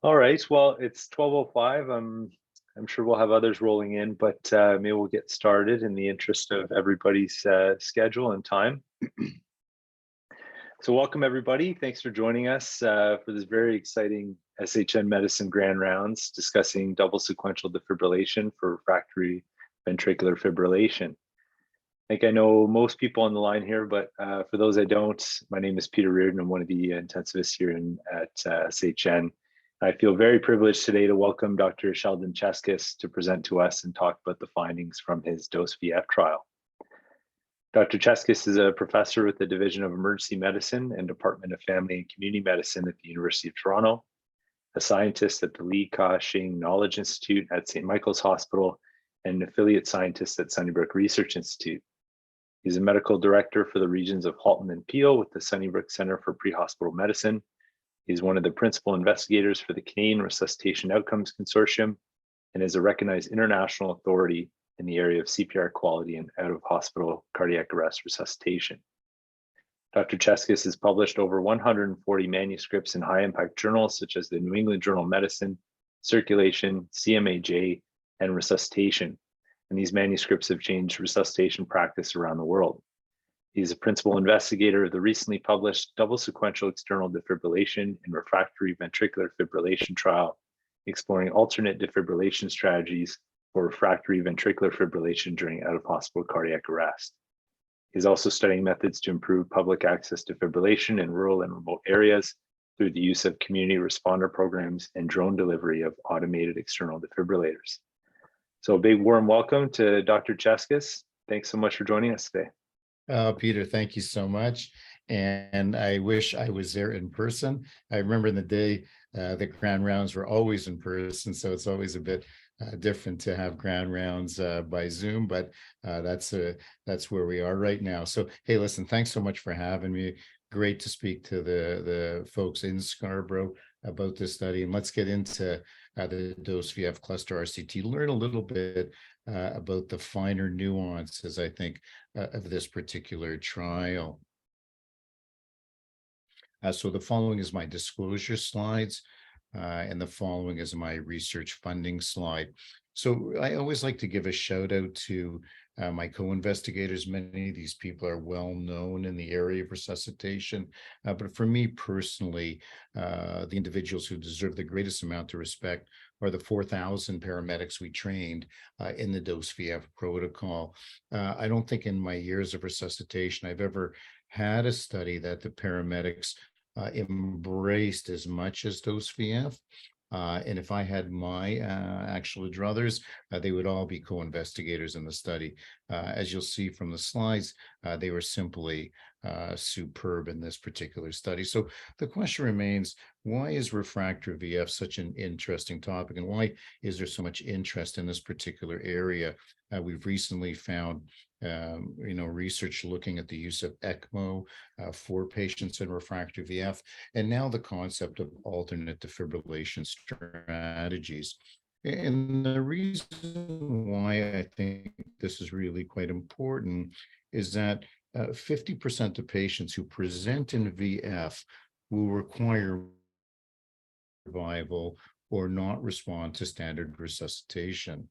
All right. Well, it's 12:05. I'm sure we'll have others rolling in, but maybe we'll get started in the interest of everybody's schedule and time. So, welcome everybody. Thanks for joining us for this very exciting SHN Medicine Grand Rounds discussing double sequential defibrillation for refractory ventricular fibrillation. I think I know most people on the line here, but for those I don't, my name is Peter Reardon. I'm one of the intensivists here at SHN. I feel very privileged today to welcome Dr. Sheldon Cheskis to present to us and talk about the findings from his DOSE-VF trial. Dr. Cheskis is a professor with the Division of Emergency Medicine and Department of Family and Community Medicine at the University of Toronto, a scientist at the Li Ka-shing Knowledge Institute at St. Michael's Hospital, and an affiliate scientist at Sunnybrook Research Institute. He's a medical director for the regions of Halton and Peel with the Sunnybrook Center for Pre-Hospital Medicine. He's one of the principal investigators for the Canadian Resuscitation Outcomes Consortium and is a recognized international authority in the area of CPR quality and out-of-hospital cardiac arrest resuscitation. Dr. Cheskis has published over 140 manuscripts in high-impact journals such as the New England Journal of Medicine, Circulation, CMAJ, and Resuscitation. And these manuscripts have changed resuscitation practice around the world. He's a principal investigator of the recently published double sequential external defibrillation in refractory ventricular fibrillation trial, exploring alternate defibrillation strategies for refractory ventricular fibrillation during out-of-hospital cardiac arrest. He's also studying methods to improve public access to fibrillation in rural and remote areas through the use of community responder programs and drone delivery of automated external defibrillators. So a big warm welcome to Dr. Cheskis. Thanks so much for joining us today. Peter, thank you so much. And I wish I was there in person. I remember in the day, the Grand Rounds were always in person, so it's always a bit different to have Grand Rounds by Zoom, but that's where we are right now. So, hey, listen, thanks so much for having me. Great to speak to the folks in Scarborough about this study. And let's get into the DOSE-VF cluster RCT, learn a little bit about the finer nuances, I think, of this particular trial. So the following is my disclosure slides, and the following is my research funding slide. So I always like to give a shout out to my co-investigators. Many of these people are well known in the area of resuscitation, but for me personally, the individuals who deserve the greatest amount of respect are the 4,000 paramedics we trained in the DOSE-VF protocol. I don't think in my years of resuscitation I've ever had a study that the paramedics embraced as much as DOSE-VF. And if I had my actual druthers, they would all be co-investigators in the study. As you'll see from the slides, they were simply superb in this particular study. So the question remains, why is refractory VF such an interesting topic, and why is there so much interest in this particular area? We've recently found research looking at the use of ECMO for patients in refractory VF, and now the concept of alternate defibrillation strategies. And the reason why I think this is really quite important is that 50% of patients who present in VF will require survival or not respond to standard resuscitation.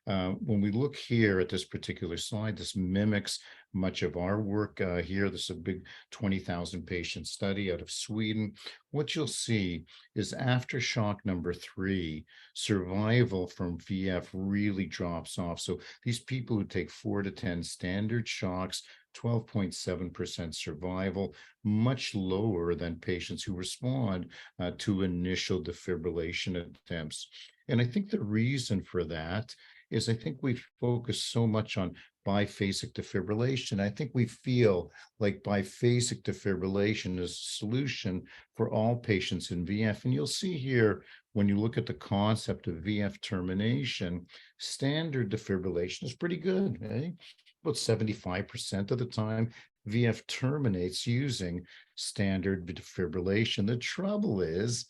When we look here at this particular slide, this mimics much of our work here. This is a big 20,000 patient study out of Sweden. What you'll see is after shock number 3, survival from VF really drops off. So these people who take 4 to 10 standard shocks, 12.7% survival, much lower than patients who respond to initial defibrillation attempts. And I think the reason for that is I think we focus so much on biphasic defibrillation. I think we feel like biphasic defibrillation is a solution for all patients in VF. And you'll see here, when you look at the concept of VF termination, standard defibrillation is pretty good, eh? About 75% of the time, VF terminates using standard defibrillation. The trouble is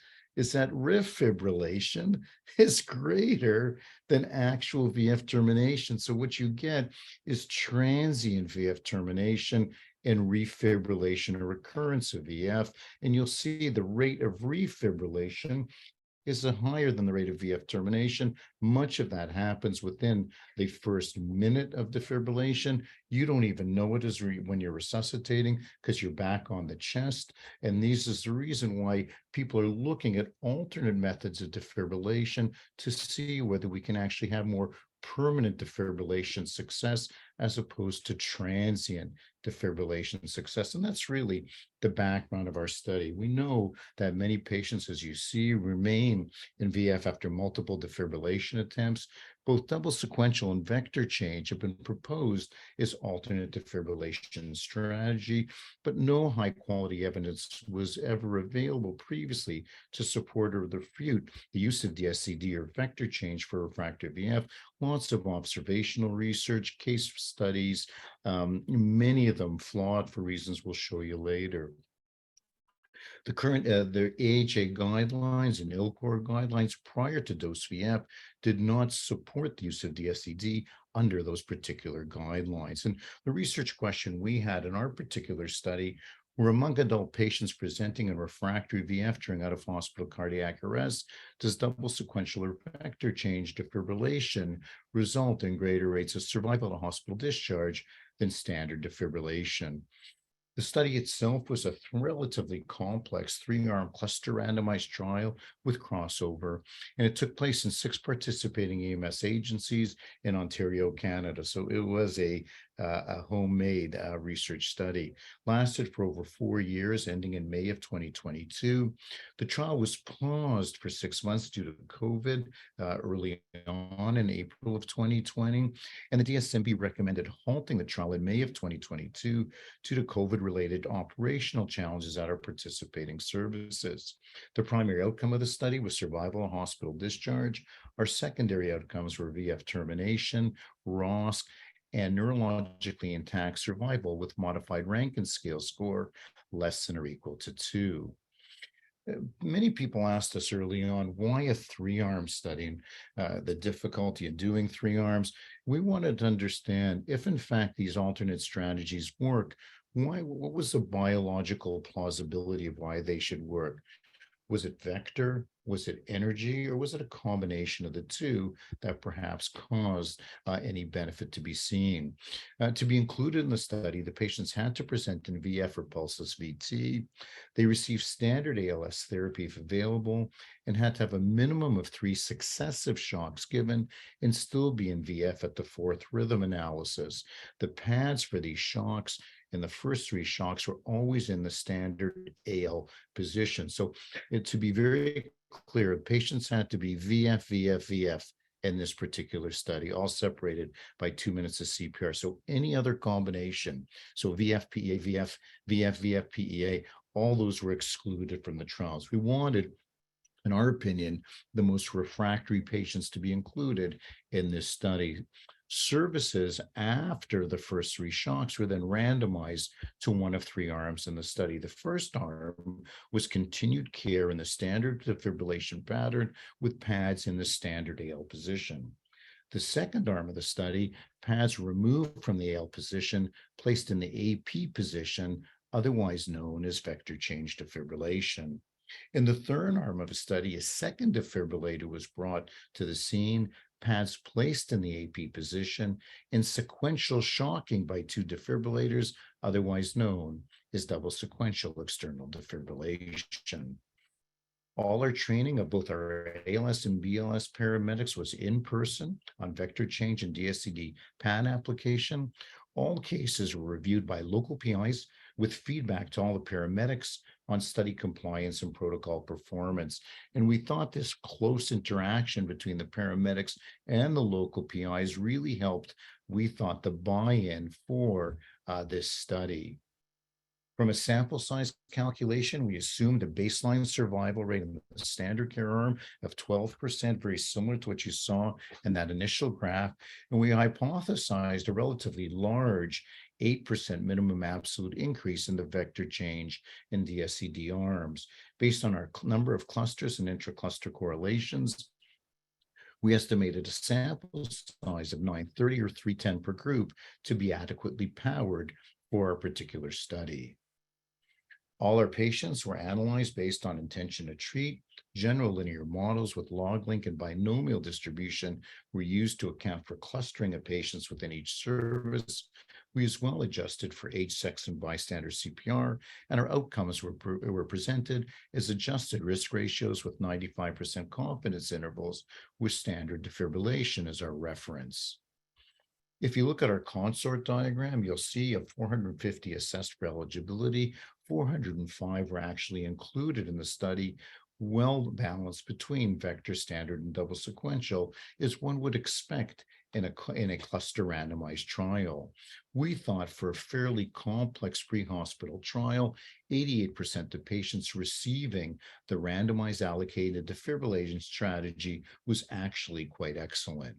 that refibrillation is greater than actual VF termination. So what you get is transient VF termination and refibrillation or recurrence of VF. And you'll see the rate of refibrillation is higher than the rate of VF termination. Much of that happens within the first minute of defibrillation. You don't even know it is when you're resuscitating because you're back on the chest. And this is the reason why people are looking at alternate methods of defibrillation to see whether we can actually have more permanent defibrillation success as opposed to transient defibrillation success. And that's really the background of our study. We know that many patients, as you see, remain in VF after multiple defibrillation attempts. Both double sequential and vector change have been proposed as alternate defibrillation strategy, but no high quality evidence was ever available previously to support or refute the use of DSCD or vector change for refractory VF. Lots of observational research, case studies, many of them flawed for reasons we'll show you later. The current the AHA guidelines and ILCOR guidelines prior to dose VF did not support the use of DSCD under those particular guidelines. And the research question we had in our particular study were among adult patients presenting in refractory VF during out-of-hospital cardiac arrest, does double sequential or vector change defibrillation result in greater rates of survival to hospital discharge than standard defibrillation? The study itself was a relatively complex three-arm cluster randomized trial with crossover, and it took place in 6 participating EMS agencies in Ontario, Canada. So it was a homemade research study. Lasted for over 4 years, ending in May of 2022. The trial was paused for 6 months due to COVID early on in April of 2020, and the DSMB recommended halting the trial in May of 2022 due to COVID-related operational challenges at our participating services. The primary outcome of the study was survival and hospital discharge. Our secondary outcomes were VF termination, ROSC, and neurologically intact survival with modified Rankin scale score less than or equal to 2. Many people asked us early on, why a 3-arm study, the difficulty in doing 3 arms. We wanted to understand if in fact these alternate strategies work, what was the biological plausibility of why they should work? Was it vector? Was it energy? Or was it a combination of the two that perhaps caused any benefit to be seen? To be included in the study, the patients had to present in VF or pulseless VT. They received standard ALS therapy if available and had to have a minimum of 3 successive shocks given and still be in VF at the 4th rhythm analysis. The pads for these shocks and the first 3 shocks were always in the standard AL position. So to be very clear, patients had to be VF, VF, VF in this particular study, all separated by 2 minutes of CPR. So any other combination, so VF, PEA, VF, VF, VF, PEA, all those were excluded from the trials. We wanted, in our opinion, the most refractory patients to be included in this study. Services after the first 3 shocks were then randomized to one of 3 arms in the study. The first arm was continued care in the standard defibrillation pattern with pads in the standard AL position. The second arm of the study, pads removed from the AL position, placed in the AP position, otherwise known as vector change defibrillation. In the third arm of the study, a second defibrillator was brought to the scene, pads placed in the AP position, and sequential shocking by 2 defibrillators, otherwise known as double sequential external defibrillation. All our training of both our ALS and BLS paramedics was in person on vector change and DSCD pad application. All cases were reviewed by local PIs with feedback to all the paramedics on study compliance and protocol performance. And we thought this close interaction between the paramedics and the local PIs really helped, we thought, the buy-in for this study. From a sample size calculation, we assumed a baseline survival rate in the standard care arm of 12%, very similar to what you saw in that initial graph. And we hypothesized a relatively large 8% minimum absolute increase in the vector change in DSCD arms. Based on our number of clusters and intra-cluster correlations, we estimated a sample size of 930 or 310 per group to be adequately powered for our particular study. All our patients were analyzed based on intention to treat, General linear models with log-link and binomial distribution were used to account for clustering of patients within each service. We as well adjusted for age, sex, and bystander CPR, and our outcomes were presented as adjusted risk ratios with 95% confidence intervals with standard defibrillation as our reference. If you look at our consort diagram, you'll see of 450 assessed for eligibility, 405 were actually included in the study, well balanced between vector, standard, and double sequential, as one would expect in a cluster randomized trial. We thought for a fairly complex pre-hospital trial, 88% of patients receiving the randomized allocated defibrillation strategy was actually quite excellent.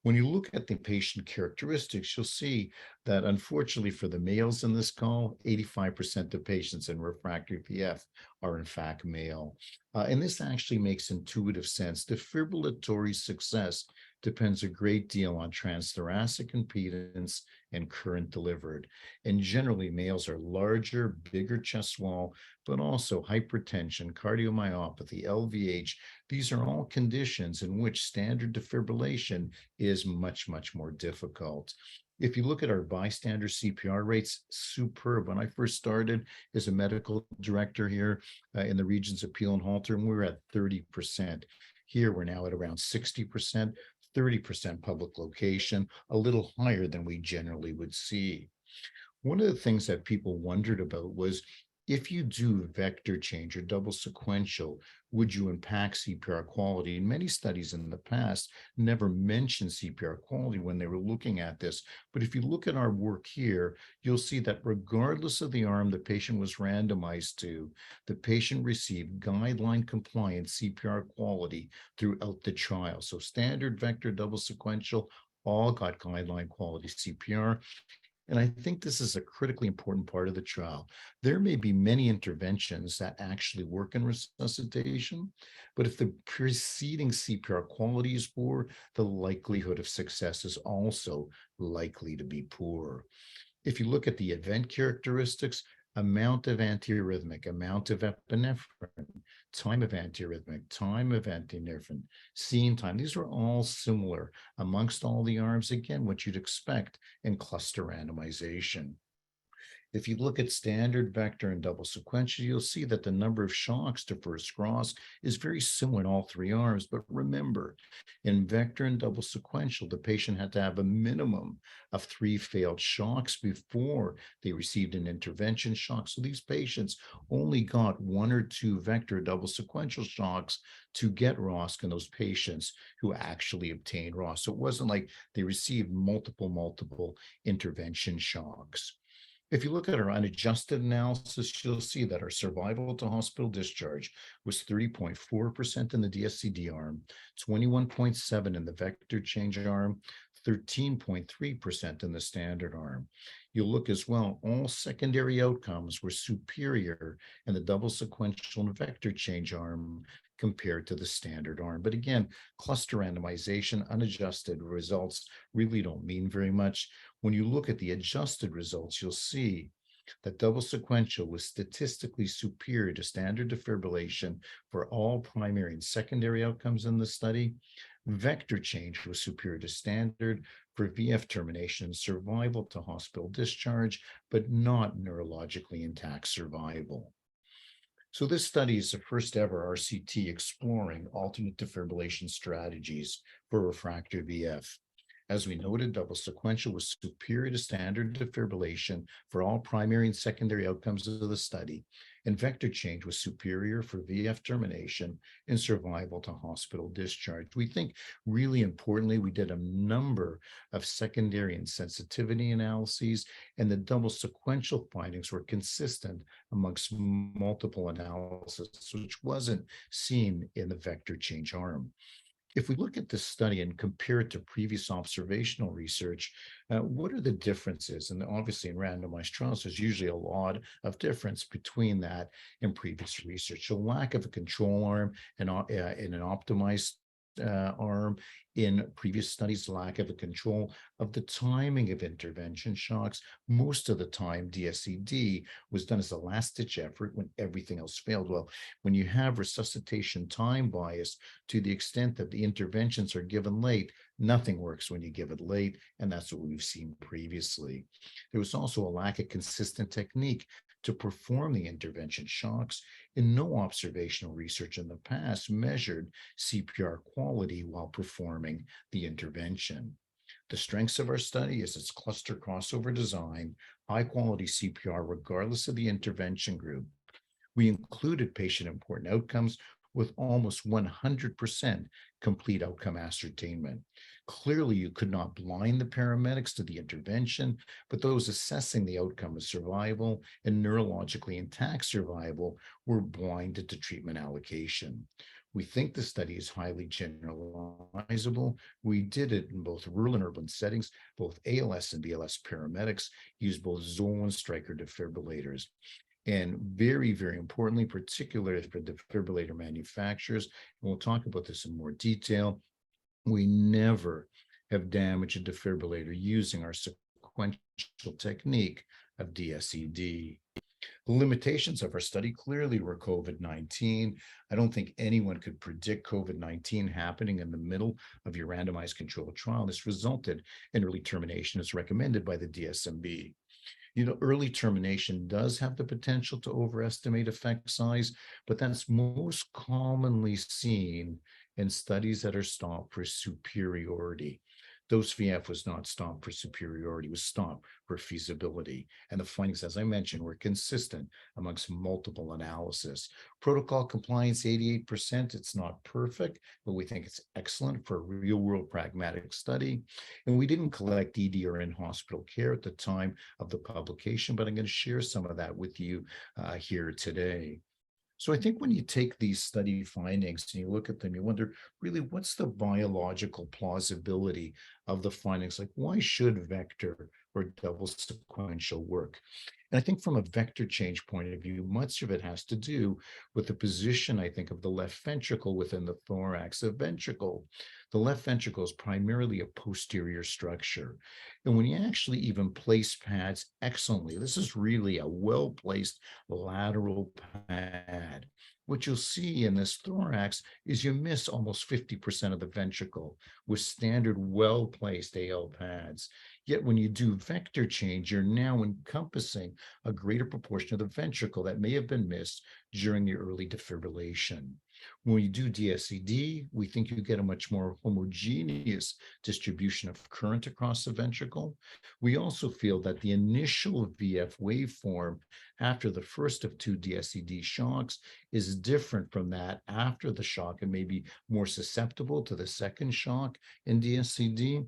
When you look at the patient characteristics, you'll see that unfortunately for the males in this call, 85% of patients in refractory VF are in fact male. And this actually makes intuitive sense. Defibrillatory success depends a great deal on transthoracic impedance and current delivered. And generally, males are larger, bigger chest wall, but also hypertension, cardiomyopathy, LVH. These are all conditions in which standard defibrillation is much, much more difficult. If you look at our bystander CPR rates, superb. When I first started as a medical director here in the regions of Peel and Halter, and we were at 30%. Here, we're now at around 60%, 30% public location, a little higher than we generally would see. One of the things that people wondered about was, if you do vector change or double sequential, would you impact CPR quality? And many studies in the past never mentioned CPR quality when they were looking at this. But if you look at our work here, you'll see that regardless of the arm the patient was randomized to, the patient received guideline compliant CPR quality throughout the trial. So standard, vector, double sequential, all got guideline quality CPR. And I think this is a critically important part of the trial. There may be many interventions that actually work in resuscitation, but if the preceding CPR quality is poor, the likelihood of success is also likely to be poor. If you look at the event characteristics, amount of antiarrhythmic, amount of epinephrine, time of antiarrhythmic, time of antiarrhythmic, scene time, these are all similar amongst all the arms. Again, what you'd expect in cluster randomization. If you look at standard, vector, and double sequential, you'll see that the number of shocks to first cross is very similar in all three arms. But remember, in vector and double sequential, the patient had to have a minimum of 3 failed shocks before they received an intervention shock. So these patients only got 1 or 2 vector double sequential shocks to get ROSC in those patients who actually obtained ROSC. So it wasn't like they received multiple intervention shocks. If you look at our unadjusted analysis, you'll see that our survival to hospital discharge was 30.4% in the DSCD arm, 21.7% in the vector change arm, 13.3% in the standard arm. You'll look as well, all secondary outcomes were superior in the double sequential and vector change arm compared to the standard arm. But again, cluster randomization, unadjusted results really don't mean very much. When you look at the adjusted results, you'll see that double sequential was statistically superior to standard defibrillation for all primary and secondary outcomes in the study. Vector change was superior to standard for VF termination and survival to hospital discharge, but not neurologically intact survival. So this study is the first ever RCT exploring alternate defibrillation strategies for refractory VF. As we noted, double sequential was superior to standard defibrillation for all primary and secondary outcomes of the study, and vector change was superior for VF termination and survival to hospital discharge. We think really importantly, we did a number of secondary and sensitivity analyses, and the double sequential findings were consistent amongst multiple analysis, which wasn't seen in the vector change arm. If we look at this study and compare it to previous observational research, what are the differences? And obviously in randomized trials, there's usually a lot of difference between that and previous research. So lack of a control arm in an optimized arm in previous studies, lack of a control of the timing of intervention shocks. Most of the time, DSED was done as a last-ditch effort when everything else failed. Well, when you have resuscitation time bias to the extent that the interventions are given late, nothing works when you give it late, and that's what we've seen previously. There was also a lack of consistent technique to perform the intervention shocks, and no observational research in the past measured CPR quality while performing the intervention. The strengths of our study is its cluster crossover design, high quality CPR regardless of the intervention group. We included patient important outcomes with almost 100% complete outcome ascertainment. Clearly, you could not blind the paramedics to the intervention, but those assessing the outcome of survival and neurologically intact survival were blinded to treatment allocation. We think the study is highly generalizable. We did it in both rural and urban settings. Both ALS and BLS paramedics use both Zoll and Stryker defibrillators. And very, very importantly, particularly for defibrillator manufacturers, and we'll talk about this in more detail, we never have damaged a defibrillator using our sequential technique of DSED. The limitations of our study clearly were COVID-19. I don't think anyone could predict COVID-19 happening in the middle of your randomized controlled trial. This resulted in early termination as recommended by the DSMB. Early termination does have the potential to overestimate effect size, but that's most commonly seen in studies that are stopped for superiority. Dose-VF was not stopped for superiority, it was stopped for feasibility. And the findings, as I mentioned, were consistent amongst multiple analysis. Protocol compliance, 88%. It's not perfect, but we think it's excellent for a real-world pragmatic study. And we didn't collect ED or in-hospital care at the time of the publication, but I'm going to share some of that with you here today. So I think when you take these study findings and you look at them, you wonder, really, what's the biological plausibility of the findings? Like, why should vector or double sequential work? And I think from a vector change point of view, much of it has to do with the position, I think, of the left ventricle within the thorax. The ventricle, the left ventricle is primarily a posterior structure. And when you actually even place pads excellently, this is really a well-placed lateral pad. What you'll see in this thorax is you miss almost 50% of the ventricle with standard well-placed AL pads. Yet when you do vector change, you're now encompassing a greater proportion of the ventricle that may have been missed during the early defibrillation. When you do DSED, we think you get a much more homogeneous distribution of current across the ventricle. We also feel that the initial VF waveform after the first of two DSED shocks is different from that after the shock and maybe more susceptible to the second shock in DSED.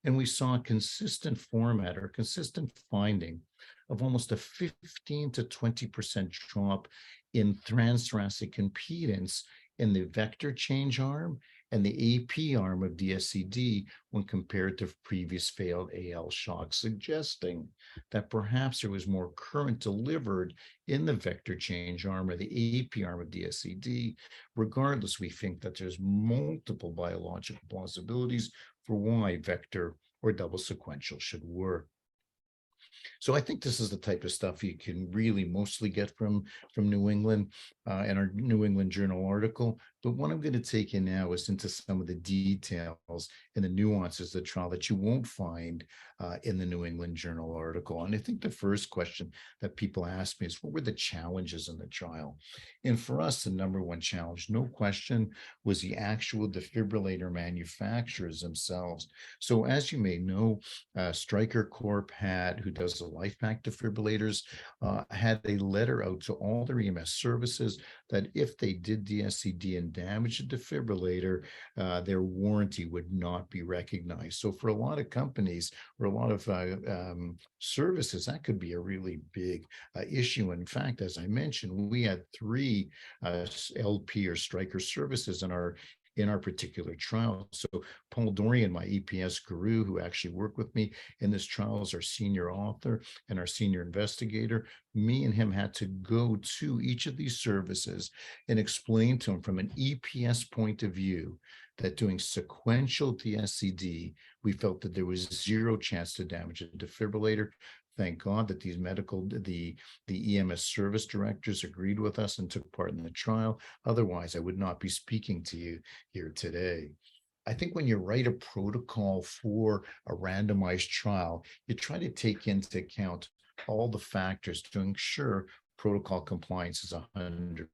And we saw a consistent format or consistent finding of almost a 15 to 20% drop in transthoracic impedance in the vector change arm and the AP arm of DSED when compared to previous failed AL shocks, suggesting that perhaps there was more current delivered in the vector change arm or the AP arm of DSED. Regardless, we think that there's multiple biological plausibilities for why vector or double sequential should work. So I think this is the type of stuff you can really mostly get from New England and our New England Journal article. But what I'm going to take you now is into some of the details and the nuances of the trial that you won't find in the New England Journal article. And I think the first question that people ask me is, what were the challenges in the trial? And for us, the number one challenge, no question, was the actual defibrillator manufacturers themselves. So as you may know, Stryker Corp who does the LifePak defibrillators, had a letter out to all their EMS services that if they did DSED and damage a defibrillator, their warranty would not be recognized. So for a lot of companies or a lot of services, that could be a really big issue. In fact, as I mentioned, we had 3 LP or Stryker services in our particular trial. So Paul Dorian, my EPS guru, who actually worked with me in this trial as our senior author and our senior investigator, me and him had to go to each of these services and explain to them from an EPS point of view that doing sequential DSCD, we felt that there was zero chance to damage a defibrillator. Thank God that the EMS service directors agreed with us and took part in the trial. Otherwise, I would not be speaking to you here today. I think when you write a protocol for a randomized trial, you try to take into account all the factors to ensure protocol compliance is 100%.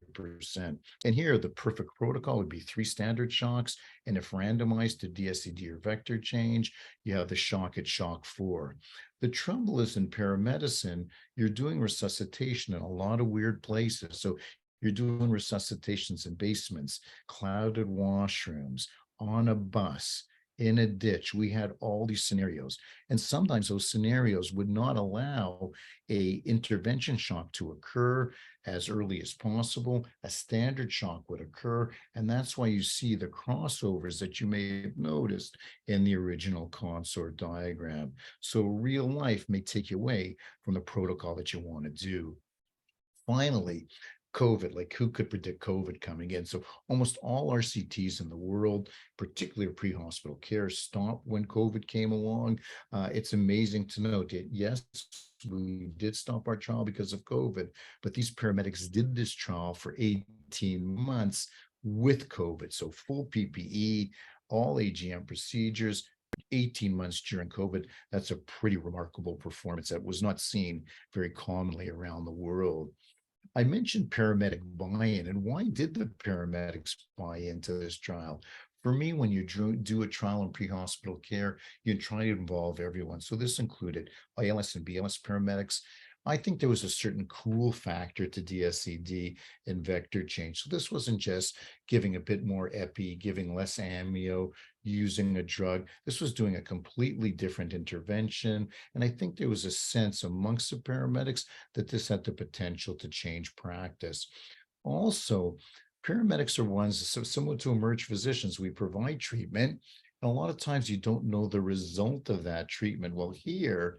And here, the perfect protocol would be 3 standard shocks. And if randomized to DSCD or vector change, you have the shock at shock 4. The trouble is in paramedicine, you're doing resuscitation in a lot of weird places. So you're doing resuscitations in basements, clouded washrooms, on a bus, in a ditch. We had all these scenarios. And sometimes those scenarios would not allow a intervention shock to occur as early as possible. A standard shock would occur. And that's why you see the crossovers that you may have noticed in the original consort diagram. So real life may take you away from the protocol that you want to do. Finally, COVID, like who could predict COVID coming in? So almost all RCTs in the world, particularly pre-hospital care, stopped when COVID came along. It's amazing to note that, yes, we did stop our trial because of COVID, but these paramedics did this trial for 18 months with COVID. So full PPE, all AGM procedures, 18 months during COVID. That's a pretty remarkable performance that was not seen very commonly around the world. I mentioned paramedic buy-in, and why did the paramedics buy into this trial? For me, when you do a trial in pre-hospital care, you try to involve everyone. So this included ILS and BLS paramedics. I think there was a certain cool factor to DSCD and vector change. So this wasn't just giving a bit more epi, giving less amio, using a drug. This was doing a completely different intervention. And I think there was a sense amongst the paramedics that this had the potential to change practice. Also, paramedics are ones, so similar to emerge physicians, we provide treatment. And a lot of times you don't know the result of that treatment. Well, here,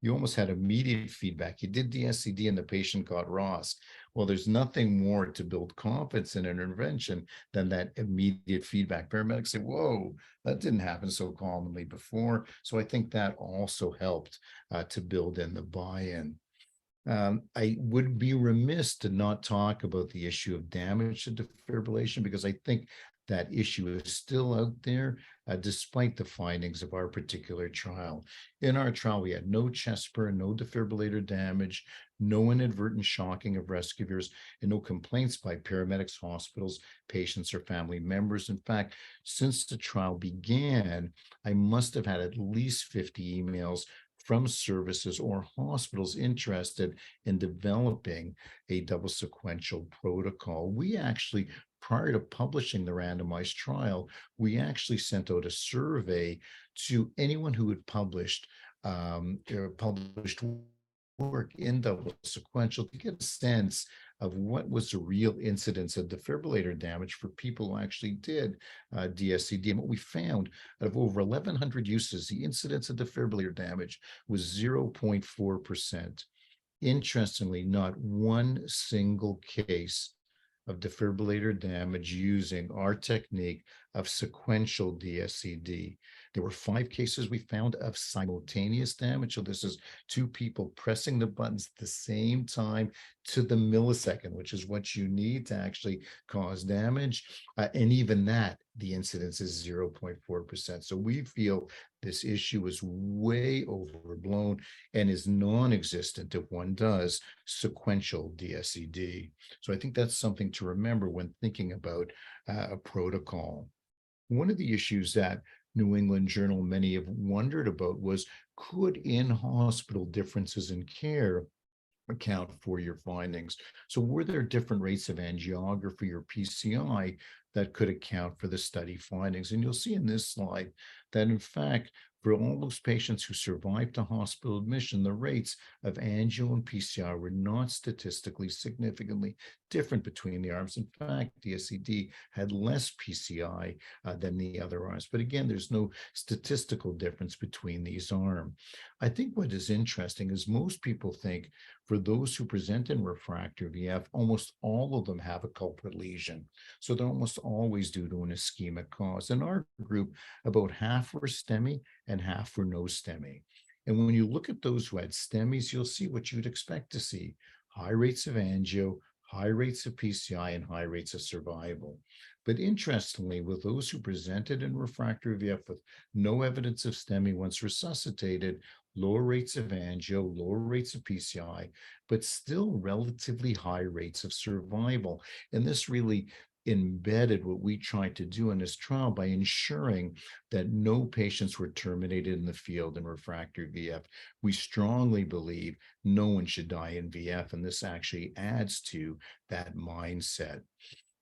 you almost had immediate feedback. You did DSCD and the patient got ROS. Well, there's nothing more to build confidence in an intervention than that immediate feedback. Paramedics say, whoa, that didn't happen so commonly before. So I think that also helped to build in the buy-in. I would be remiss to not talk about the issue of damage to defibrillation, because I think that issue is still out there, despite the findings of our particular trial. In our trial, we had no chest burn, no defibrillator damage, no inadvertent shocking of rescuers, and no complaints by paramedics, hospitals, patients, or family members. In fact, since the trial began, I must have had at least 50 emails from services or hospitals interested in developing a double sequential protocol. We actually, prior to publishing the randomized trial, we actually sent out a survey to anyone who had published work in double sequential to get a sense of what was the real incidence of defibrillator damage for people who actually did DSCD. And what we found, out of over 1,100 uses, the incidence of defibrillator damage was 0.4%. Interestingly, not one single case of defibrillator damage using our technique of sequential DSCD. There were 5 cases we found of simultaneous damage. So this is 2 people pressing the buttons at the same time to the millisecond, which is what you need to actually cause damage. And even that, the incidence is 0.4%. So we feel this issue is way overblown and is non-existent if one does sequential DSCD. So I think that's something to remember when thinking about a protocol. One of the issues that New England Journal many have wondered about was, could in-hospital differences in care account for your findings? So were there different rates of angiography or PCI that could account for the study findings? And you'll see in this slide that, in fact, for all those patients who survived a hospital admission, the rates of angio and PCI were not statistically significantly different between the arms. In fact, DSCD had less PCI than the other arms. But again, there's no statistical difference between these arms. I think what is interesting is most people think For those who present in refractory VF, almost all of them have a culprit lesion. So they're almost always due to an ischemic cause. In our group, about half were STEMI and half were no STEMI. And when you look at those who had STEMIs, you'll see what you'd expect to see: high rates of angio, high rates of PCI, and high rates of survival. But interestingly, with those who presented in refractory VF with no evidence of STEMI once resuscitated, lower rates of angio, lower rates of PCI, but still relatively high rates of survival. And this really embedded what we tried to do in this trial by ensuring that no patients were terminated in the field in refractory VF. We strongly believe no one should die in VF, and this actually adds to that mindset.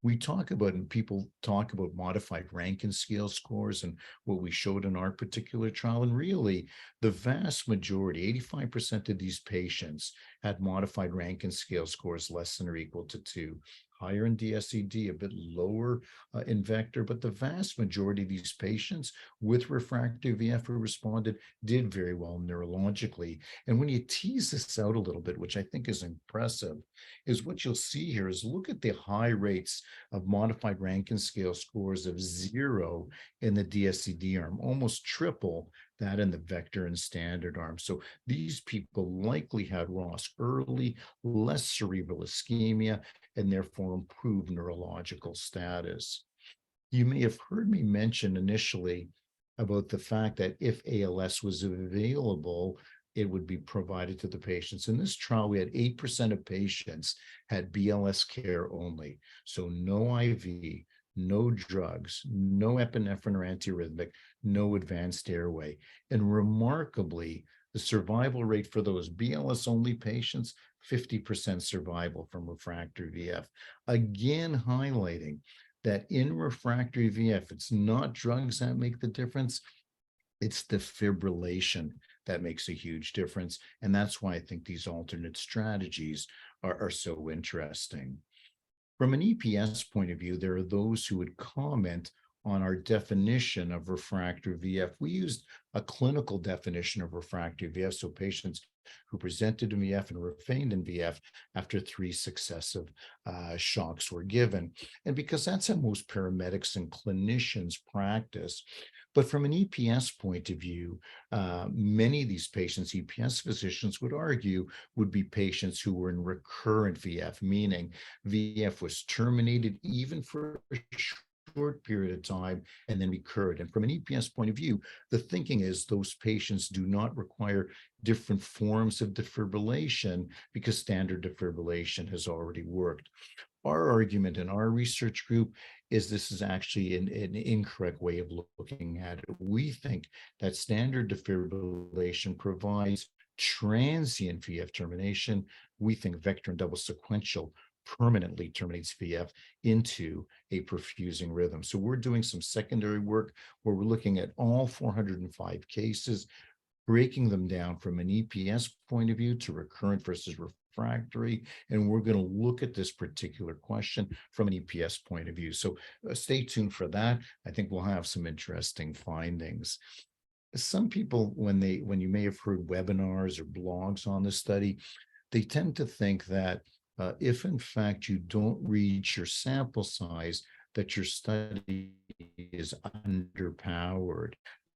We talk about, and people talk about, modified Rankin scale scores and what we showed in our particular trial. And really, the vast majority, 85% of these patients had modified Rankin scale scores less than or equal to 2. Higher in DSED, a bit lower in vector, but the vast majority of these patients with refractory VF who responded did very well neurologically. And when you tease this out a little bit, which I think is impressive, is what you'll see here is look at the high rates of modified Rankin scale scores of 0 in the DSED arm, almost triple that in the vector and standard arm. So these people likely had ROS early, less cerebral ischemia, and therefore improved neurological status. You may have heard me mention initially about the fact that if ALS was available, it would be provided to the patients. In this trial, we had 8% of patients had BLS care only. So no IV, no drugs, no epinephrine or antiarrhythmic, no advanced airway. And remarkably, the survival rate for those BLS only patients, 50% survival from refractory VF. Again, highlighting that in refractory VF, it's not drugs that make the difference, it's defibrillation that makes a huge difference. And that's why I think these alternate strategies are so interesting. From an EPS point of view, there are those who would comment on our definition of refractory VF. We used a clinical definition of refractory VF, so patients who presented in VF and remained in VF after 3 successive shocks were given. And because that's how most paramedics and clinicians practice. But from an EPS point of view, many of these patients, EPS physicians would argue, would be patients who were in recurrent VF, meaning VF was terminated even for a short period of time and then recurred. And from an EPS point of view, the thinking is those patients do not require different forms of defibrillation because standard defibrillation has already worked. Our argument in our research group is this is actually an incorrect way of looking at it. We think that standard defibrillation provides transient VF termination. We think vector and double sequential permanently terminates VF into a perfusing rhythm. So we're doing some secondary work where we're looking at all 405 cases, breaking them down from an EPS point of view to recurrent versus refractory. And we're going to look at this particular question from an EPS point of view. So stay tuned for that. I think we'll have some interesting findings. Some people, when you may have heard webinars or blogs on this study, they tend to think that if in fact you don't reach your sample size, that your study is underpowered.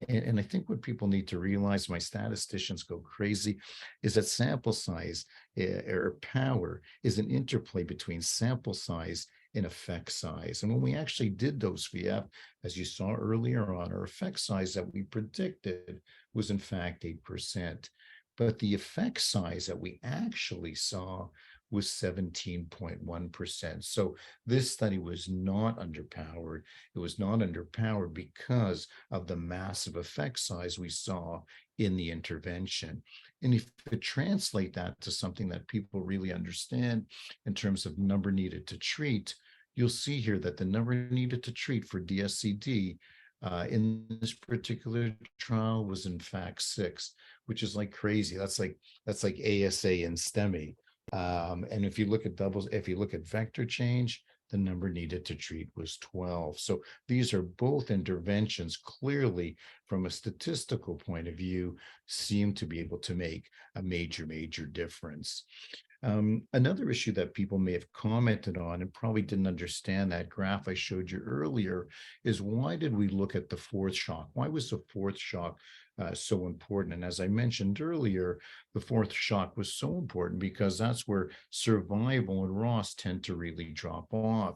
And I think what people need to realize, my statisticians go crazy, is that sample size or power is an interplay between sample size and effect size. And when we actually did those VF, as you saw earlier on, our effect size that we predicted was in fact 8%. But the effect size that we actually saw was 17.1%. So this study was not underpowered. It was not underpowered because of the massive effect size we saw in the intervention. And if you translate that to something that people really understand in terms of number needed to treat, you'll see here that the number needed to treat for DSCD in this particular trial was in fact 6, which is like crazy. That's like ASA and STEMI. And if you look at vector change, the number needed to treat was 12. So these are both interventions clearly from a statistical point of view seem to be able to make a major difference. Another issue that people may have commented on and probably didn't understand that graph I showed you earlier is why did we look at the fourth shock? Why was the fourth shock so important? And as I mentioned earlier, the fourth shock was so important because that's where survival and ROS tend to really drop off.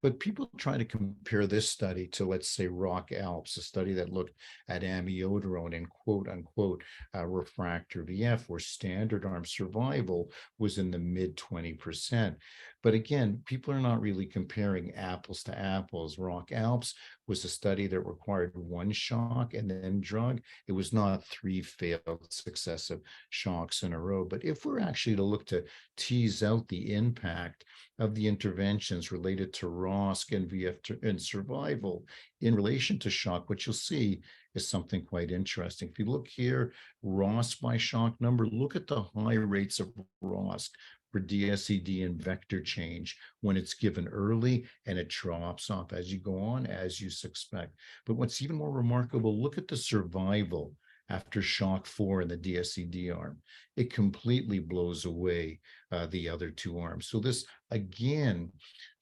But people try to compare this study to, let's say, Rock Alps, a study that looked at amiodarone and quote unquote refractory VF, where standard arm survival was in the mid 20%. But again, people are not really comparing apples to apples. Rock Alps was a study that required one shock and then drug. It was not three failed successive shocks in a row. But if we're actually to look to tease out the impact of the interventions related to ROSC and VF and survival in relation to shock, what you'll see is something quite interesting. If you look here, ROS by shock number, look at the high rates of ROS for DSED and vector change when it's given early and it drops off as you go on, as you suspect. But what's even more remarkable, look at the survival after shock 4 in the DSED arm. It completely blows away the other two arms. So this, again,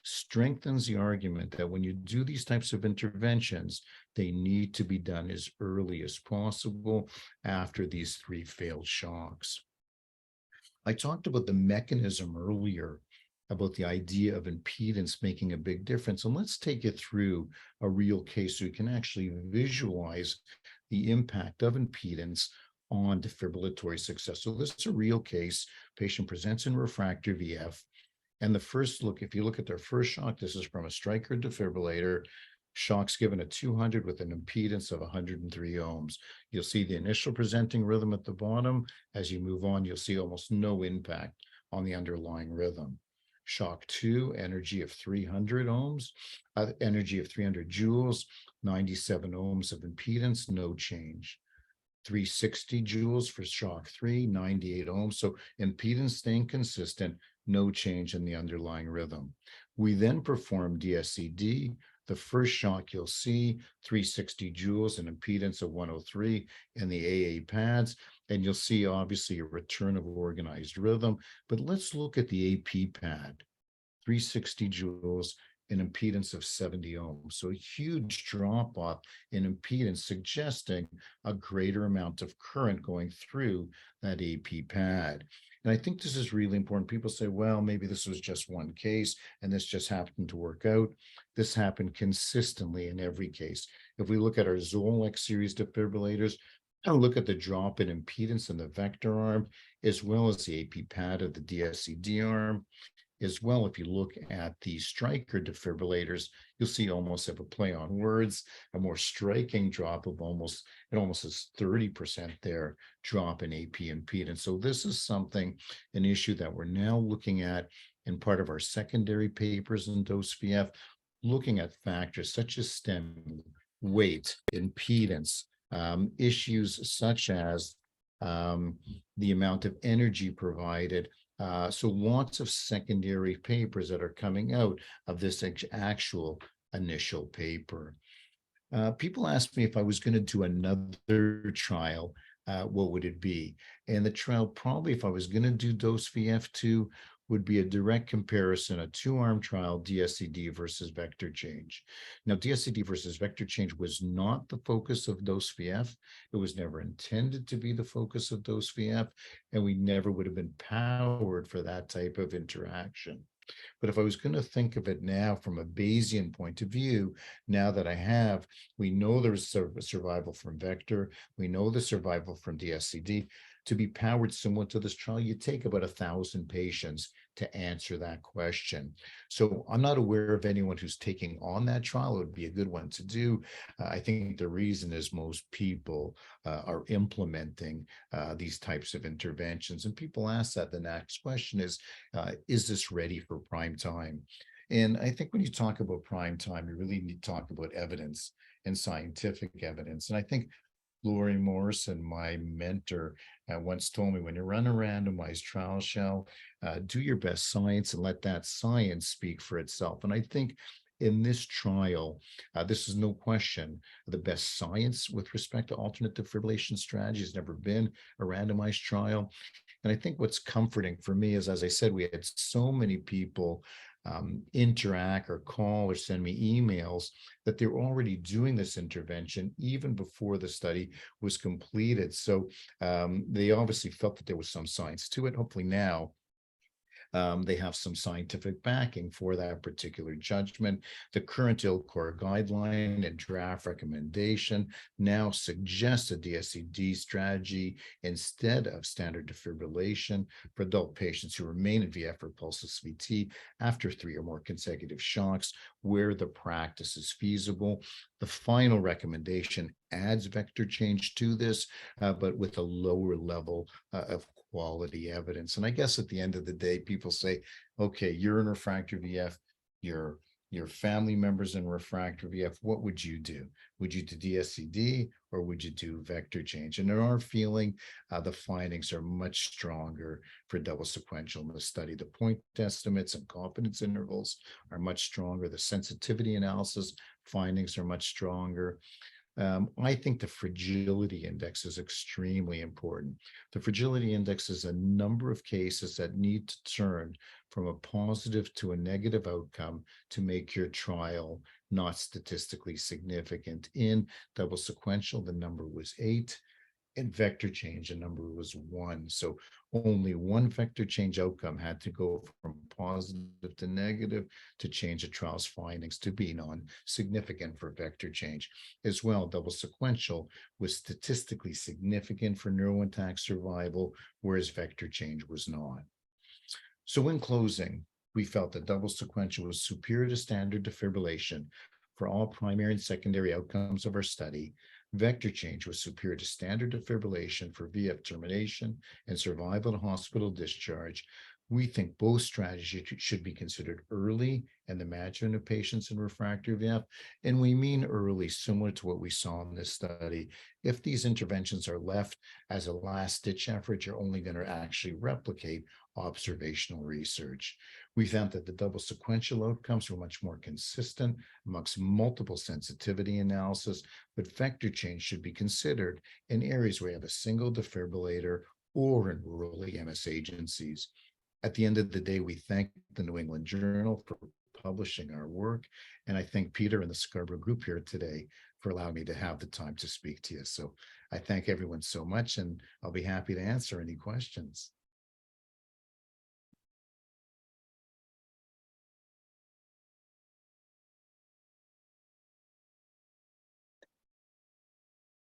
strengthens the argument that when you do these types of interventions, they need to be done as early as possible after these three failed shocks. I talked about the mechanism earlier, about the idea of impedance making a big difference. And let's take it through a real case so you can actually visualize the impact of impedance on defibrillatory success. So this is a real case. Patient presents in refractory VF. And the first look, if you look at their first shock, this is from a Stryker defibrillator. Shocks given at 200 with an impedance of 103 ohms. You'll see the initial presenting rhythm at the bottom. As you move on, you'll see almost no impact on the underlying rhythm. Shock 2, energy of 300 ohms, energy of 300 joules, 97 ohms of impedance, no change. 360 joules for shock 3, 98 ohms. So impedance staying consistent, no change in the underlying rhythm. We then perform DSED. The first shock you'll see 360 joules and impedance of 103 in the AA pads, and you'll see obviously a return of organized rhythm. But let's look at the AP pad, 360 joules, an impedance of 70 ohms. So a huge drop off in impedance, suggesting a greater amount of current going through that AP pad. And I think this is really important. People say, well, maybe this was just one case and this just happened to work out. This happened consistently in every case. If we look at our Zolex series defibrillators, and look at the drop in impedance in the vector arm, as well as the AP pad of the DSED arm, as well, if you look at the Stryker defibrillators, you'll see almost have a play on words, a more striking drop of almost 30% there drop in AP impedance. So this is something, an issue that we're now looking at in part of our secondary papers in dose VF, looking at factors such as stem, weight, impedance, issues such as the amount of energy provided. So lots of secondary papers that are coming out of this actual initial paper. People asked me if I was going to do another trial, what would it be? And the trial probably, if I was going to do dose VF2, would be a direct comparison, a two-arm trial, DSED versus vector change. Now, DSED versus vector change was not the focus of dose VF. It was never intended to be the focus of dose VF, and we never would have been powered for that type of interaction. But if I was going to think of it now from a Bayesian point of view, now that we know there's survival from vector, we know the survival from DSED. To be powered similar to this trial, you take about 1,000 patients to answer that question. So I'm not aware of anyone who's taking on that trial. It would be a good one to do. I think the reason is most people are implementing these types of interventions. And people ask that. The next question is this ready for prime time? And I think when you talk about prime time, you really need to talk about evidence and scientific evidence. And I think Lori Morrison, my mentor, once told me, when you run a randomized trial, Shell, do your best science and let that science speak for itself. And I think in this trial, this is no question the best science with respect to alternate defibrillation strategies. Never been a randomized trial. And I think what's comforting for me is, as I said, we had so many people interact or call or send me emails that they're already doing this intervention even before the study was completed. So they obviously felt that there was some science to it. Hopefully now they have some scientific backing for that particular judgment. The current ILCOR guideline and draft recommendation now suggests a DSCD strategy instead of standard defibrillation for adult patients who remain in VF or pulseless VT after 3 or more consecutive shocks, where the practice is feasible. The final recommendation adds vector change to this, but with a lower level of quality evidence. And I guess at the end of the day, people say, okay, you're in refractory VF, your family members in refractory VF, what would you do? Would you do DSCD or would you do vector change? And in our feeling, the findings are much stronger for double sequential in the study. The point estimates and confidence intervals are much stronger. The sensitivity analysis findings are much stronger. I think the fragility index is extremely important. The fragility index is a number of cases that need to turn from a positive to a negative outcome to make your trial not statistically significant. In double sequential, the number was 8. In vector change, the number was 1. So only one vector change outcome had to go from positive to negative to change the trial's findings to be non-significant for vector change. As well, double sequential was statistically significant for neurointact survival, whereas vector change was not. So in closing, we felt that double sequential was superior to standard defibrillation for all primary and secondary outcomes of our study. Vector change was superior to standard defibrillation for VF termination and survival to hospital discharge. We think both strategies should be considered early in the management of patients in refractory VF. And we mean early, similar to what we saw in this study. If these interventions are left as a last-ditch effort, you're only going to actually replicate observational research. We found that the double sequential outcomes were much more consistent amongst multiple sensitivity analysis, but vector change should be considered in areas where you have a single defibrillator or in rural EMS agencies. At the end of the day, we thank the New England Journal for publishing our work, and I thank Peter and the Scarborough group here today for allowing me to have the time to speak to you. So I thank everyone so much, and I'll be happy to answer any questions.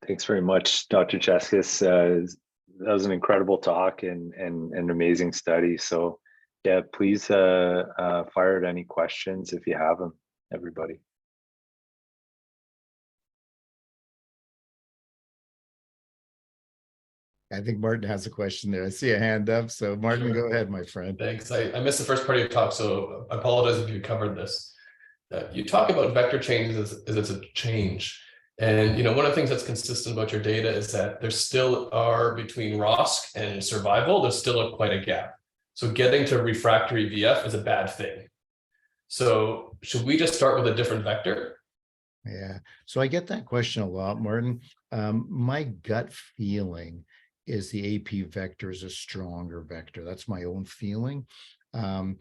Thanks very much, Dr. Cheskis. That was an incredible talk and an amazing study. So yeah, please fire at any questions if you have them, everybody. I think Martin has a question there. I see a hand up. So Martin, Sure. Go ahead, my friend. Thanks. I missed the first part of your talk, so I apologize if you covered this. You talk about vector change as it's a change. And one of the things that's consistent about your data is that there still are, between ROSC and survival, there's still quite a gap. So getting to refractory VF is a bad thing. So should we just start with a different vector? Yeah. So I get that question a lot, Martin. My gut feeling is the AP vector is a stronger vector. That's my own feeling. And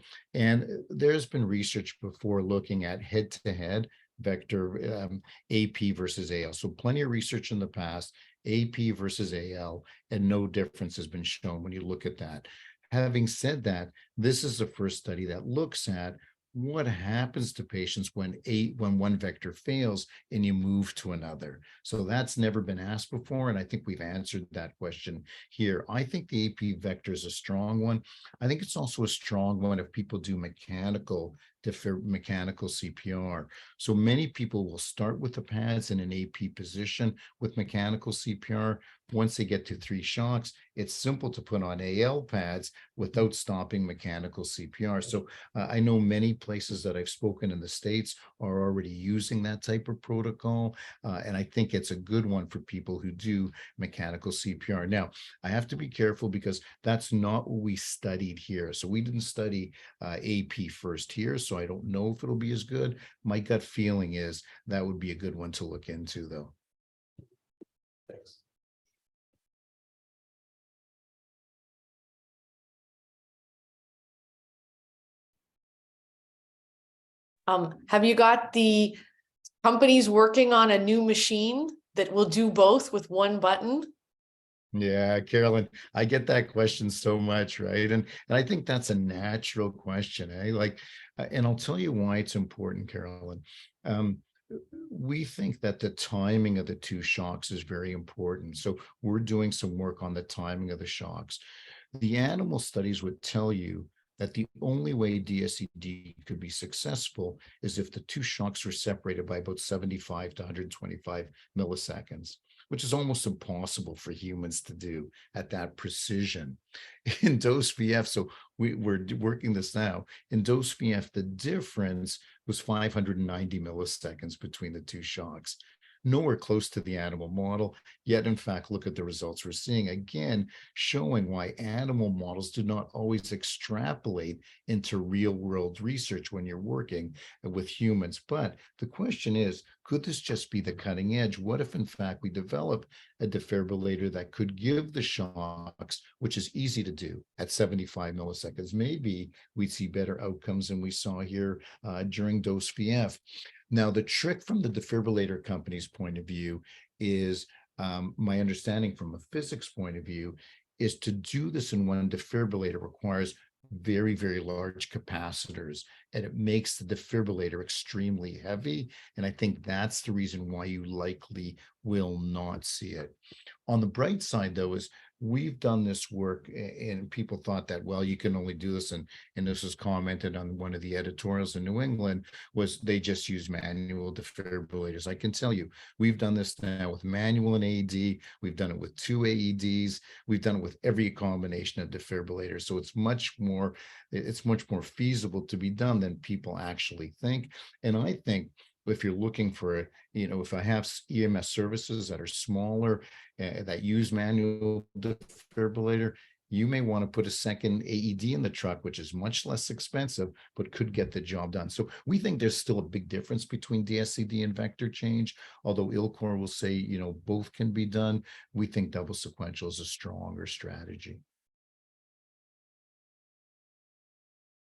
there's been research before looking at head-to-head vector AP versus AL. So plenty of research in the past, AP versus AL, and no difference has been shown when you look at that. Having said that, this is the first study that looks at what happens to patients when one vector fails and you move to another. So that's never been asked before, and I think we've answered that question here. I think the AP vector is a strong one. I think it's also a strong one if people do mechanical mechanical CPR. So many people will start with the pads in an AP position with mechanical CPR. Once they get to 3 shocks, it's simple to put on AL pads without stopping mechanical CPR. So I know many places that I've spoken in the States are already using that type of protocol. And I think it's a good one for people who do mechanical CPR. Now, I have to be careful because that's not what we studied here. So we didn't study AP first here. So I don't know if it'll be as good. My gut feeling is that would be a good one to look into, though. Thanks. Have you got the companies working on a new machine that will do both with one button? Yeah, Carolyn, I get that question so much, right? And I think that's a natural question, eh? And I'll tell you why it's important, Carolyn. We think that the timing of the 2 shocks is very important. So we're doing some work on the timing of the shocks. The animal studies would tell you that the only way DSED could be successful is if the 2 shocks were separated by about 75 to 125 milliseconds, which is almost impossible for humans to do at that precision. In dose VF, so we're working this now. In dose VF, the difference was 590 milliseconds between the 2 shocks. Nowhere close to the animal model, yet in fact, look at the results we're seeing, again, showing why animal models do not always extrapolate into real world research when you're working with humans. But the question is, could this just be the cutting edge? What if in fact we develop a defibrillator that could give the shocks, which is easy to do at 75 milliseconds? Maybe we'd see better outcomes than we saw here during dose VF. Now, the trick from the defibrillator company's point of view is, my understanding from a physics point of view, is to do this in one defibrillator requires very, very large capacitors, and it makes the defibrillator extremely heavy. And I think that's the reason why you likely will not see it. On the bright side, though, is we've done this work and people thought that, well, you can only do this. And this was commented on one of the editorials in New England, was they just use manual defibrillators. I can tell you, we've done this now with manual and AED. We've done it with 2 AEDs. We've done it with every combination of defibrillators. So it's much more feasible to be done than people actually think. And I think if you're looking for, if I have EMS services that are smaller, that use manual defibrillator, you may want to put a second AED in the truck, which is much less expensive, but could get the job done. So we think there's still a big difference between DSCD and vector change. Although ILCOR will say, both can be done, we think double sequential is a stronger strategy.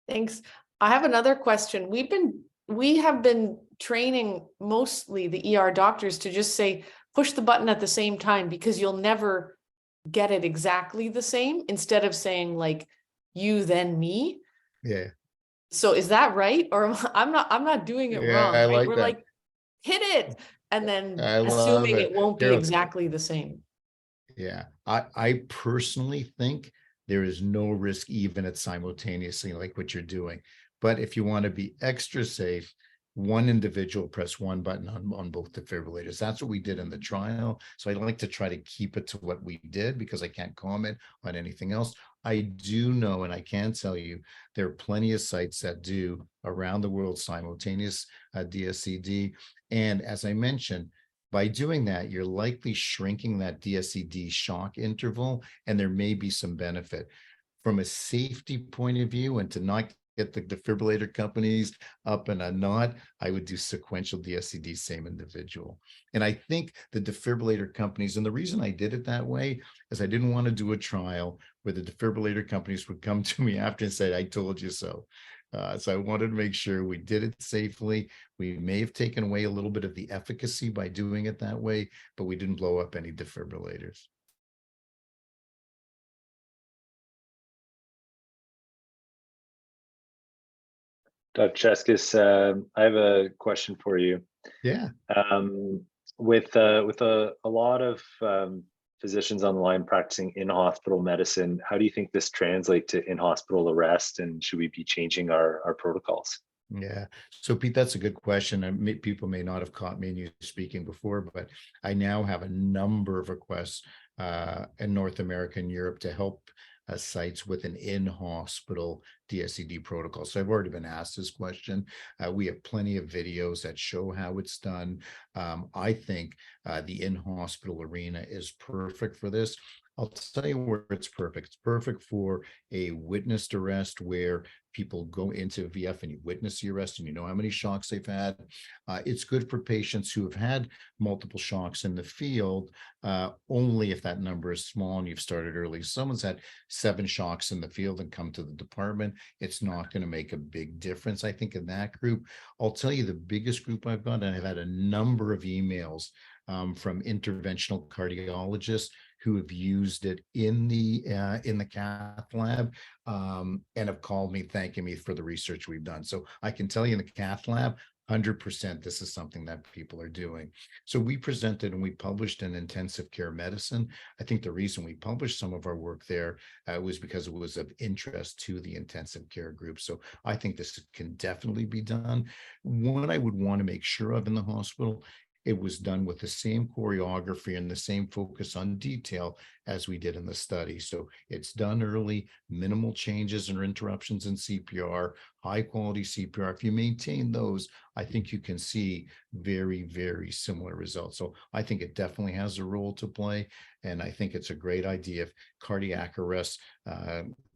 Thanks. I have another question. We have been training mostly the ER doctors to just say, push the button at the same time, because you'll never get it exactly the same, instead of saying like you, then me. Yeah. So is that right? Or I'm not doing it wrong. I Right? like We're that. like, hit it. And then I love assuming it won't be Carol, exactly the same. Yeah, I personally think there is no risk even at simultaneously like what you're doing. But if you want to be extra safe, one individual press one button on both defibrillators. That's what we did in the trial. So I like to try to keep it to what we did because I can't comment on anything else. I do know, and I can tell you, there are plenty of sites that do around the world simultaneous DSCD. And as I mentioned, by doing that, you're likely shrinking that DSCD shock interval, and there may be some benefit. From a safety point of view, and to not get the defibrillator companies up in a knot, I would do sequential DSCD, same individual. And I think the defibrillator companies, and the reason I did it that way is I didn't want to do a trial where the defibrillator companies would come to me after and say, I told you so. So I wanted to make sure we did it safely. We may have taken away a little bit of the efficacy by doing it that way, but we didn't blow up any defibrillators. Dr. Cheskis, I have a question for you. Yeah. With a lot of physicians on the line practicing in-hospital medicine, how do you think this translates to in-hospital arrest, and should we be changing our protocols? Yeah. So Pete, that's a good question. People may not have caught me and you speaking before, but I now have a number of requests in North America and Europe to help sites with an in-hospital DSED protocol. So I've already been asked this question. We have plenty of videos that show how it's done. I think the in-hospital arena is perfect for this. I'll tell you where it's perfect. It's perfect for a witnessed arrest where people go into VF and you witness the arrest and you know how many shocks they've had. It's good for patients who have had multiple shocks in the field, only if that number is small and you've started early. Someone's had 7 shocks in the field and come to the department, it's not going to make a big difference, I think, in that group. I'll tell you the biggest group I've got, and I've had a number of emails from interventional cardiologists who have used it in the cath lab and have called me thanking me for the research we've done. So I can tell you in the cath lab, 100% this is something that people are doing. So we presented and we published in Intensive Care Medicine. I think the reason we published some of our work there was because it was of interest to the intensive care group. So I think this can definitely be done. What I would want to make sure of in the hospital, it was done with the same choreography and the same focus on detail as we did in the study. So it's done early, minimal changes or interruptions in CPR, high quality CPR. If you maintain those, I think you can see very, very similar results. So I think it definitely has a role to play. And I think it's a great idea if cardiac arrest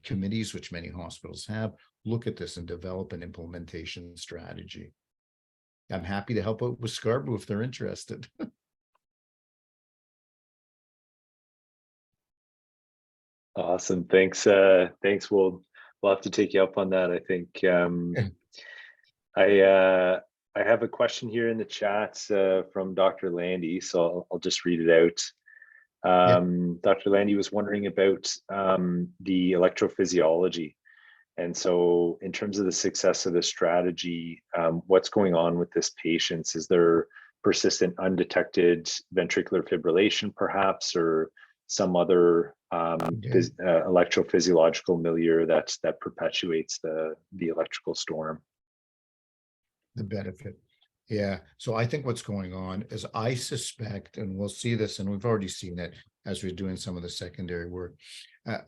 committees, which many hospitals have, look at this and develop an implementation strategy. I'm happy to help out with Scarborough if they're interested. Awesome. Thanks. Thanks. We'll have to take you up on that. I think I have a question here in the chat from Dr. Landy, so I'll just read it out. Dr. Landy was wondering about the electrophysiology. And so in terms of the success of the strategy, what's going on with this patient? Is there persistent undetected ventricular fibrillation perhaps, or some other electrophysiological milieu that perpetuates the electrical storm? The benefit. Yeah. So I think what's going on is I suspect, and we'll see this, and we've already seen it as we're doing some of the secondary work.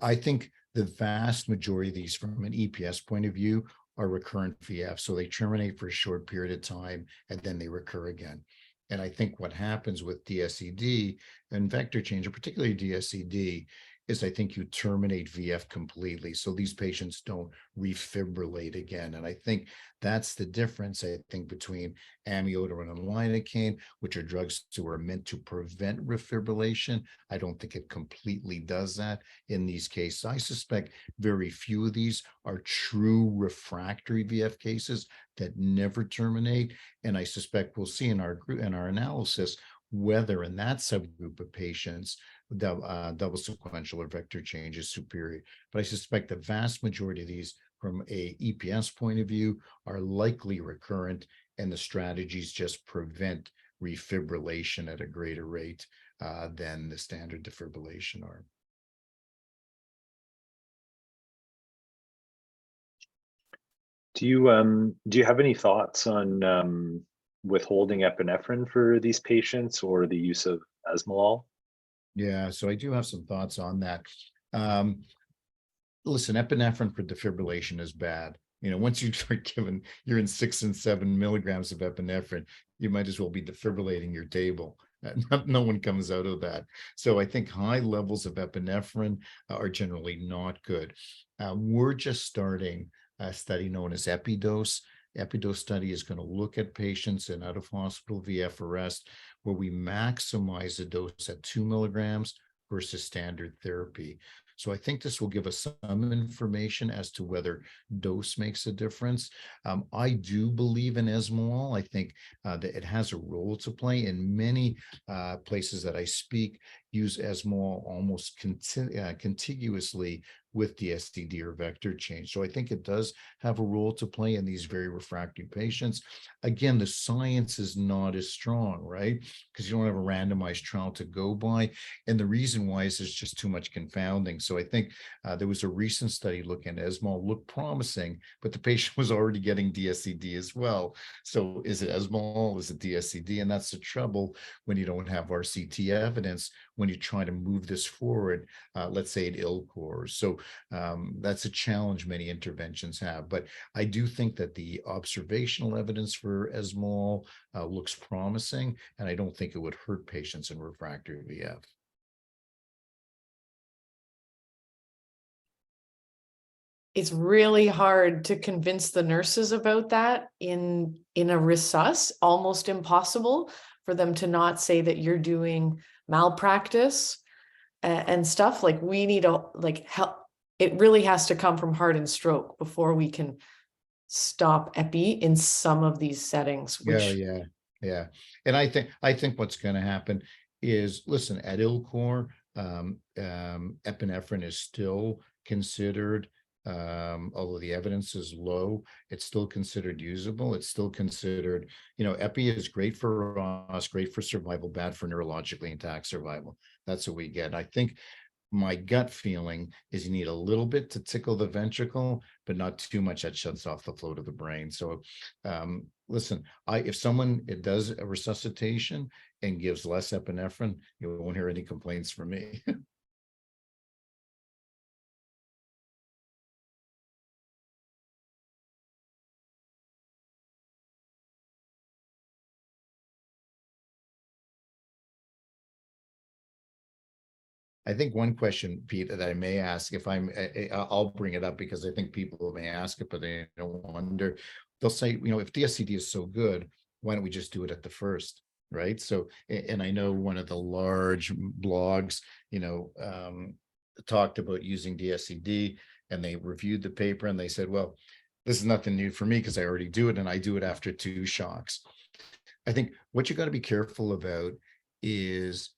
I think the vast majority of these from an EPS point of view are recurrent VF. So they terminate for a short period of time and then they recur again. And I think what happens with DSED and vector change, or particularly DSED, is I think you terminate VF completely. So these patients don't refibrillate again. And I think that's the difference, I think, between amiodarone and lidocaine, which are drugs that are meant to prevent refibrillation. I don't think it completely does that in these cases. I suspect very few of these are true refractory VF cases that never terminate. And I suspect we'll see in our analysis whether in that subgroup of patients double sequential or vector change is superior. But I suspect the vast majority of these from a EPS point of view are likely recurrent, and the strategies just prevent refibrillation at a greater rate than the standard defibrillation are. Do you have any thoughts on withholding epinephrine for these patients or the use of esmolol? Yeah, so I do have some thoughts on that. Listen, epinephrine for defibrillation is bad. You know, once you start giving, you're in 6 and 7 milligrams of epinephrine, you might as well be defibrillating your table. No one comes out of that. So I think high levels of epinephrine are generally not good. We're just starting a study known as EpiDose. EpiDose study is going to look at patients in out-of-hospital VF arrest where we maximize the dose at 2 milligrams versus standard therapy. So I think this will give us some information as to whether dose makes a difference. I do believe in esmolol. I think that it has a role to play. In many places that I speak, use esmolol almost contiguously with DSED or vector change. So I think it does have a role to play in these very refractory patients. Again, the science is not as strong, right? Because you don't have a randomized trial to go by. And the reason why is there's just too much confounding. So So I think there was a recent study looking at ESMO, looked promising, but the patient was already getting DSCD as well. So is it ESMO? Is it DSCD? And that's the trouble when you don't have RCT evidence, when you try to move this forward, let's say at ILCOR. So that's a challenge many interventions have. But I do think that the observational evidence for ESMO looks promising, and I don't think it would hurt patients in refractory VF. It's really hard to convince the nurses about that in a resus, almost impossible for them to not say that you're doing malpractice and stuff. Like, we need help. It really has to come from heart and stroke before we can stop epi in some of these settings. Which Yeah. And I think what's going to happen is, listen, at ILCOR, epinephrine is still considered, although the evidence is low, it's still considered usable. It's still considered, epi is great for us, great for survival, bad for neurologically intact survival. That's what we get. I think my gut feeling is you need a little bit to tickle the ventricle, but not too much that shuts off the flow to the brain. So listen, if someone does a resuscitation and gives less epinephrine, you won't hear any complaints from me. I think one question, Pete, that I may ask, if I'll bring it up because I think people may ask it, but they don't wonder. They'll say, if DSCD is so good, why don't we just do it at the first, right? So, and I know one of the large blogs, talked about using DSCD, and they reviewed the paper and they said, well, this is nothing new for me because I already do it, and I do it after 2 shocks. I think what you got to be careful about is,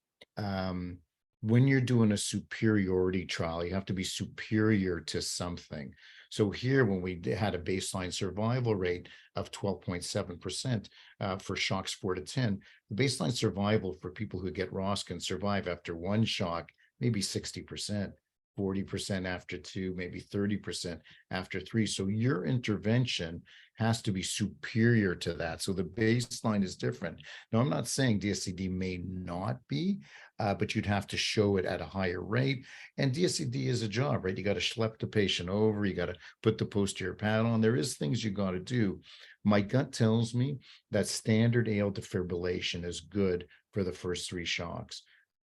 when you're doing a superiority trial, you have to be superior to something. So here, when we had a baseline survival rate of 12.7% for shocks 4 to 10, the baseline survival for people who get ROS can survive after 1 shock, maybe 60%, 40% after 2, maybe 30% after 3. So your intervention has to be superior to that. So the baseline is different. Now, I'm not saying DSCD may not be, but you'd have to show it at a higher rate. And DSCD is a job, right? You got to schlep the patient over. You got to put the posterior pad on. There is things you got to do. My gut tells me that standard AL defibrillation is good for the first 3 shocks.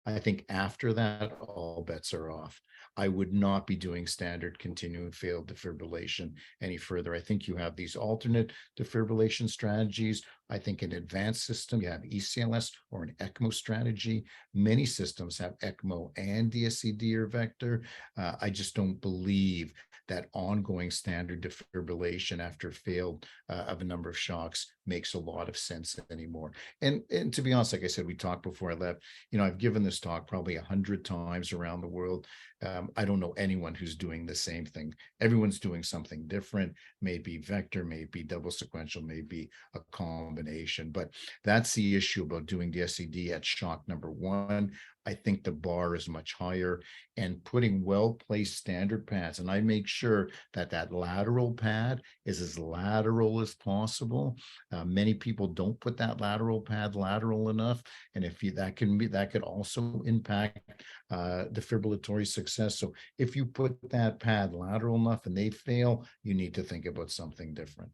I think after that, all bets are off. I would not be doing standard continuing failed defibrillation any further. I think you have these alternate defibrillation strategies. I think an advanced system, you have ECLS or an ECMO strategy. Many systems have ECMO and DSCD or vector. I just don't believe that ongoing standard defibrillation after failed of a number of shocks makes a lot of sense anymore. And to be honest, like I said, we talked before I left, I've given this talk probably 100 times around the world. I don't know anyone who's doing the same thing. Everyone's doing something different, maybe vector, maybe double sequential, maybe a combination, but that's the issue about doing DSCD at shock number 1. I think the bar is much higher, and putting well-placed standard pads. And I make sure that that lateral pad is as lateral as possible. Many people don't put that lateral pad lateral enough. And that could also impact defibrillatory success. So if you put that pad lateral enough and they fail, you need to think about something different.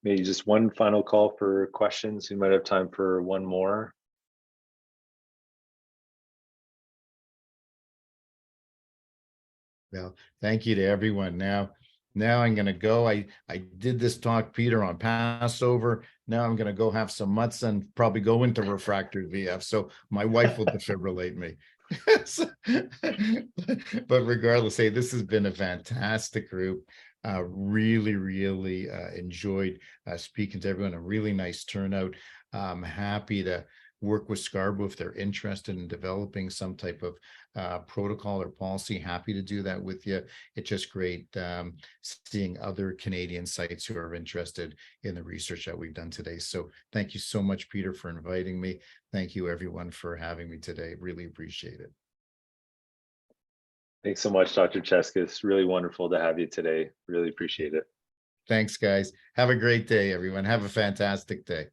Maybe just one final call for questions. We might have time for one more. Well, thank you to everyone. Now I'm going to go. I did this talk, Peter, on Passover. Now I'm going to go have some matzah and probably go into refractory VF. So my wife will defibrillate me. But regardless, hey, this has been a fantastic group. Really enjoyed speaking to everyone. A really nice turnout. I'm happy to work with Scarborough if they're interested in developing some type of protocol or policy. Happy to do that with you. It's just great seeing other Canadian sites who are interested in the research that we've done today. So thank you so much, Peter, for inviting me. Thank you, everyone, for having me today. Really appreciate it. Thanks so much, Dr. Cheska. It's really wonderful to have you today. Really appreciate it. Thanks, guys. Have a great day, everyone. Have a fantastic day.